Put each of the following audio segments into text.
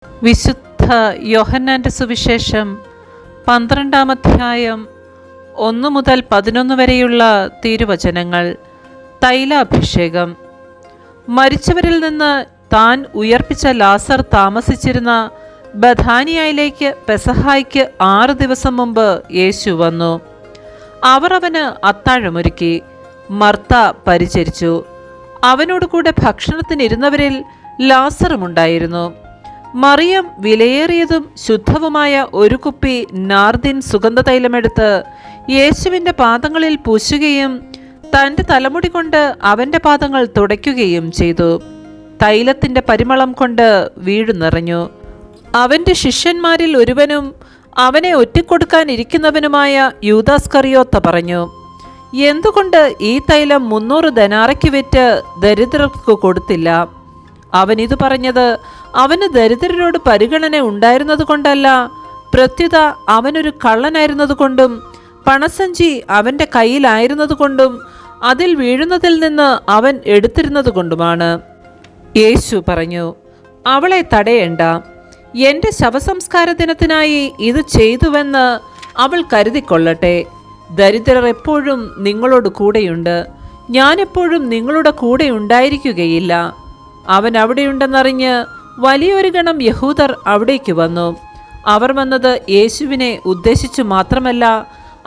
വിശുദ്ധ യോഹന്നാന്റെ സുവിശേഷം 12-ാം അധ്യായം 1 മുതൽ 11 വരെയുള്ള തിരുവചനങ്ങൾ. തൈലാഭിഷേകം. മരിച്ചവരിൽ നിന്ന് താൻ ഉയർപ്പിച്ച ലാസർ താമസിച്ചിരുന്ന ബഥാനിയയിലേക്ക് പെസഹായ്ക്ക് 6 ദിവസം മുമ്പ് യേശു വന്നു. അവർ അവന് അത്താഴമൊരുക്കി. മർത്ത പരിചരിച്ചു. അവനോട് കൂടെ ഭക്ഷണത്തിനിരുന്നവരിൽ ലാസറുമുണ്ടായിരുന്നു. മറിയം വിലയേറിയതും ശുദ്ധവുമായ ഒരു കുപ്പി നാർദിൻ സുഗന്ധതൈലമെടുത്ത് യേശുവിൻ്റെ പാദങ്ങളിൽ പൂശുകയും തൻ്റെ തലമുടി കൊണ്ട് അവൻ്റെ പാദങ്ങൾ തുടയ്ക്കുകയും ചെയ്തു. തൈലത്തിൻ്റെ പരിമളം കൊണ്ട് വീട് നിറഞ്ഞു. അവൻ്റെ ശിഷ്യന്മാരിൽ ഒരുവനും അവനെ ഒറ്റിക്കൊടുക്കാനിരിക്കുന്നവനുമായ യൂദാസ്കറിയോത്ത പറഞ്ഞു, എന്തുകൊണ്ട് ഈ തൈലം 300 ദനാറയ്ക്ക് വിറ്റ് ദരിദ്രർക്ക് കൊടുത്തില്ല? അവൻ ഇത് പറഞ്ഞത് അവന് ദരിദ്രരോട് പരിഗണന ഉണ്ടായിരുന്നത് കൊണ്ടല്ല, പ്രത്യുത അവനൊരു കള്ളനായിരുന്നത് കൊണ്ടും പണസഞ്ചി അവൻ്റെ കയ്യിലായിരുന്നത് കൊണ്ടും അതിൽ വീഴുന്നതിൽ നിന്ന് അവൻ എടുത്തിരുന്നത് കൊണ്ടുമാണ്. യേശു പറഞ്ഞു, അവളെ തടയേണ്ട. എൻ്റെ ശവസംസ്കാര ദിനത്തിനായി ഇത് ചെയ്തുവെന്ന് അവൾ കരുതിക്കൊള്ളട്ടെ. ദരിദ്രർ എപ്പോഴും നിങ്ങളോട് കൂടെയുണ്ട്, ഞാനെപ്പോഴും നിങ്ങളുടെ കൂടെ ഉണ്ടായിരിക്കുകയില്ല. അവൻ അവിടെയുണ്ടെന്നറിഞ്ഞ് വലിയൊരു ഗണം യഹൂദർ അവിടേക്ക് വന്നു. അവർ വന്നത് യേശുവിനെ ഉദ്ദേശിച്ചു മാത്രമല്ല,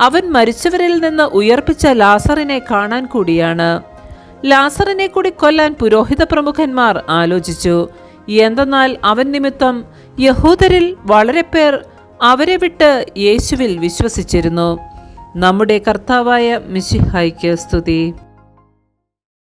അവൻ മരിച്ചവരിൽ നിന്ന് ഉയർപ്പിച്ച ലാസറിനെ കാണാൻ കൂടിയാണ്. ലാസറിനെ കൂടി കൊല്ലാൻ പുരോഹിത പ്രമുഖന്മാർ ആലോചിച്ചു. എന്തെന്നാൽ അവൻ നിമിത്തം യഹൂദരിൽ വളരെ പേർ അവരെ വിട്ട് യേശുവിൽ വിശ്വസിച്ചിരുന്നു. നമ്മുടെ കർത്താവായ മിശിഹായ്ക്ക് സ്തുതി.